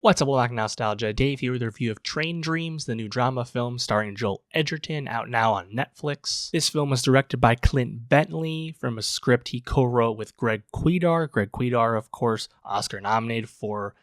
What's up, welcome back to Nowstalgia. Dave here with a review of Train Dreams, the new drama film starring Joel Edgerton, out now on Netflix. This film was directed by Clint Bentley from a script he co-wrote with Greg Kuidar. Greg Kuidar, of course, Oscar nominated for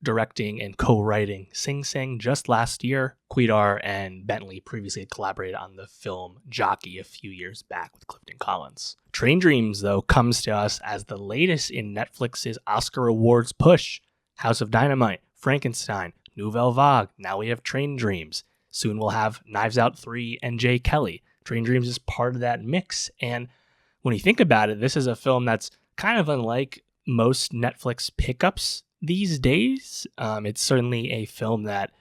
directing and co-writing Sing Sing just last year. Kuidar and Bentley previously had collaborated on the film Jockey a few years back with Clifton Collins. Train Dreams, though, comes to us as the latest in Netflix's Oscar Awards push. House of Dynamite, Frankenstein, Nouvelle Vague, now we have Train Dreams. Soon we'll have Knives Out 3 and J. Kelly. Train Dreams is part of that mix, and when you think about it, this is a film that's kind of unlike most Netflix pickups these days. It's certainly a film that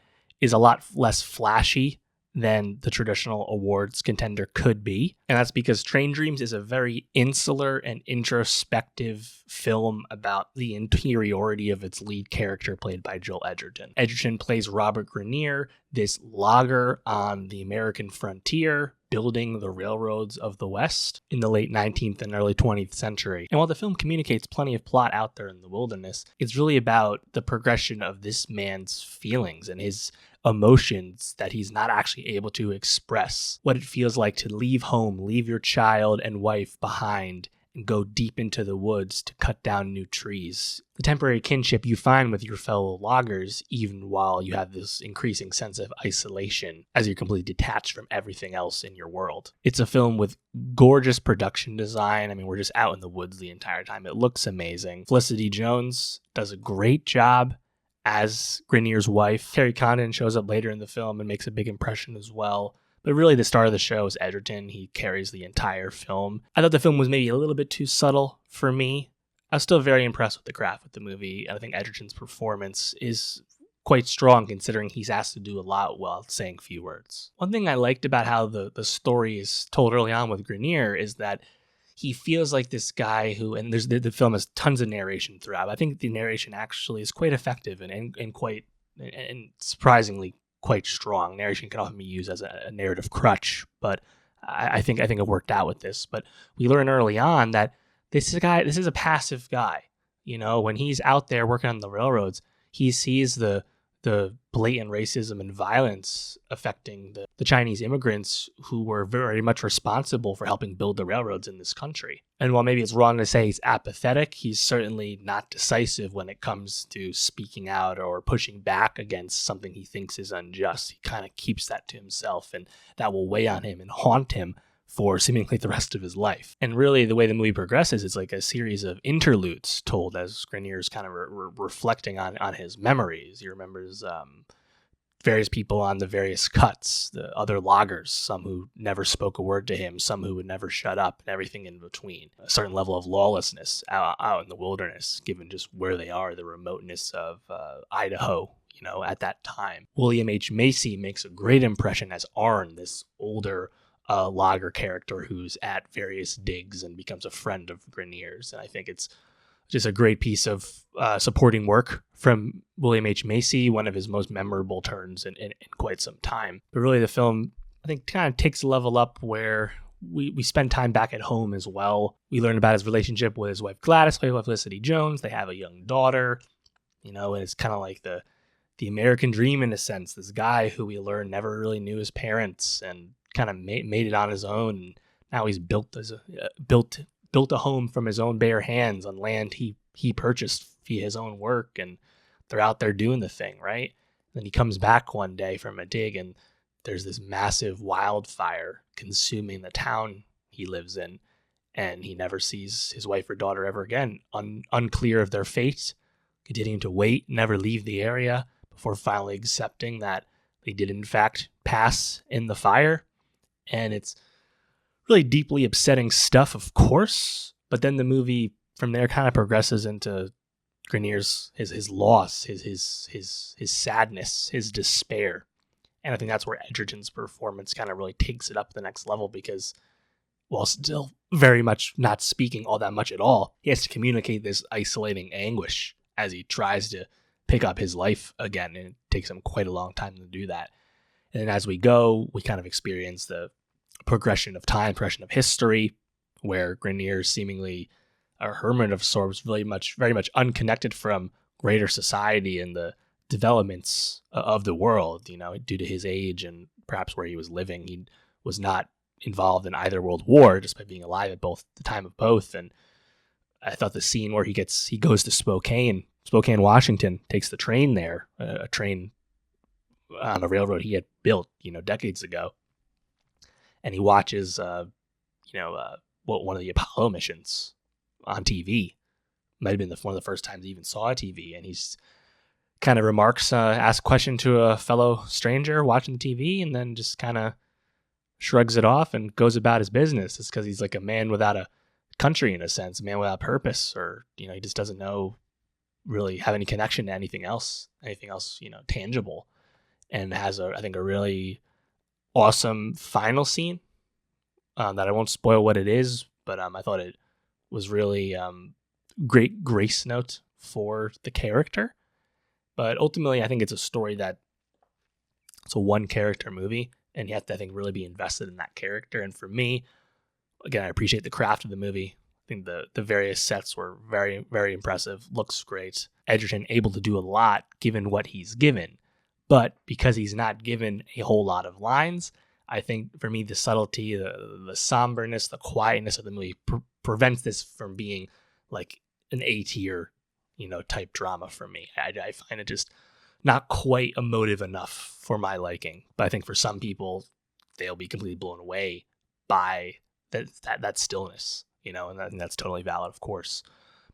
is a lot less flashy than the traditional awards contender could be. And that's because Train Dreams is a very insular and introspective film about the interiority of its lead character played by Joel Edgerton. Edgerton plays Robert Grenier, this logger on the American frontier, building the railroads of the West in the late 19th and early 20th century. And while the film communicates plenty of plot out there in the wilderness, it's really about the progression of this man's feelings and his emotions that he's not actually able to express. What it feels like to leave home, leave your child and wife behind, and go deep into the woods to cut down new trees. The temporary kinship you find with your fellow loggers, even while you have this increasing sense of isolation as you're completely detached from everything else in your world. It's a film with gorgeous production design. I mean, we're just out in the woods the entire time. It looks amazing. Felicity Jones does a great job as Grenier's wife. Carrie Condon shows up later in the film and makes a big impression as well. But really, the star of the show is Edgerton. He carries the entire film. I thought the film was maybe a little bit too subtle for me. I was still very impressed with the craft of the movie, and I think Edgerton's performance is quite strong considering he's asked to do a lot while saying few words. One thing I liked about how the story is told early on with Grenier is that he feels like this guy who, and the film has tons of narration throughout. I think the narration actually is quite effective and quite, and surprisingly quite strong. Narration can often be used as a narrative crutch, but I think it worked out with this. But we learn early on that this is a passive guy. You know, when he's out there working on the railroads, he sees the blatant racism and violence affecting the Chinese immigrants who were very much responsible for helping build the railroads in this country. And while maybe it's wrong to say he's apathetic, he's certainly not decisive when it comes to speaking out or pushing back against something he thinks is unjust. He kind of keeps that to himself, and that will weigh on him and haunt him for seemingly the rest of his life. And really, the way the movie progresses is like a series of interludes told as Grenier's kind of reflecting on his memories. He remembers various people on the various cuts, the other loggers, some who never spoke a word to him, some who would never shut up, and everything in between. A certain level of lawlessness out in the wilderness, given just where they are, the remoteness of Idaho, you know, at that time. William H. Macy makes a great impression as Arn, this older logger character who's at various digs and becomes a friend of Grenier's. And I think it's just a great piece of supporting work from William H. Macy, one of his most memorable turns in quite some time. But really the film, I think, kind of takes a level up where we spend time back at home as well. We learn about his relationship with his wife Gladys, played by Felicity Jones. They have a young daughter, you know, and it's kind of like the American dream in a sense. This guy who we learn never really knew his parents and kind of made it on his own. And now he's built a home from his own bare hands on land he purchased via his own work, and they're out there doing the thing, right? And then he comes back one day from a dig, and there's this massive wildfire consuming the town he lives in, and he never sees his wife or daughter ever again, unclear of their fate, continuing to wait, never leave the area, before finally accepting that they did in fact pass in the fire. And it's really deeply upsetting stuff, of course, but then the movie from there kind of progresses into Grenier's his loss, his sadness, his despair. And I think that's where Edgerton's performance kind of really takes it up to the next level, because while still very much not speaking all that much at all, he has to communicate this isolating anguish as he tries to pick up his life again, and it takes him quite a long time to do that. And then as we go, we kind of experience the progression of time, progression of history, where Grenier seemingly a hermit of sorts, very much unconnected from greater society and the developments of the world, due to his age and perhaps where he was living. He was not involved in either world war, despite being alive at both the time of both. And I thought the scene where he goes to Spokane, Washington, takes the train there, a train on a railroad he had built, decades ago, and he watches, one of the Apollo missions on TV. Might have been one of the first times he even saw a TV, and he's kind of asks a question to a fellow stranger watching the TV, and then just kind of shrugs it off and goes about his business. It's because he's like a man without a country, in a sense, a man without purpose, or he just doesn't really have any connection to anything else, tangible, and has I think a really awesome final scene that I won't spoil what it is, but I thought it was really great grace note for the character. But ultimately, I think it's a story it's a one character movie, and you have to, I think, really be invested in that character. And for me, again, I appreciate the craft of the movie. I think the various sets were very, very impressive. Looks great. Edgerton able to do a lot given what he's given. But because he's not given a whole lot of lines, I think for me, the subtlety, the somberness, the quietness of the movie prevents this from being like an A-tier, type drama for me. I find it just not quite emotive enough for my liking. But I think for some people, they'll be completely blown away by that stillness, and I think that's totally valid, of course.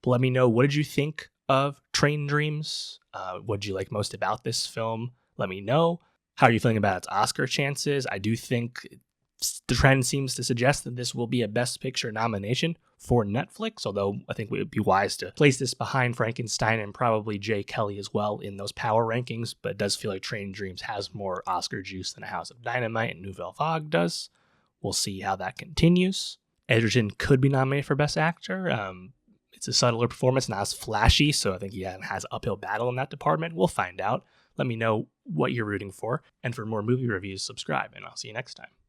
But let me know, what did you think of Train Dreams? What did you like most about this film? Let me know. How are you feeling about its Oscar chances? I do think the trend seems to suggest that this will be a Best Picture nomination for Netflix, although I think it would be wise to place this behind Frankenstein and probably Jay Kelly as well in those power rankings, but it does feel like Train Dreams has more Oscar juice than A House of Dynamite and Nouvelle Vague does. We'll see how that continues. Edgerton could be nominated for Best Actor. It's a subtler performance, not as flashy, so I think he has uphill battle in that department. We'll find out. Let me know what you're rooting for. And for more movie reviews, subscribe, and I'll see you next time.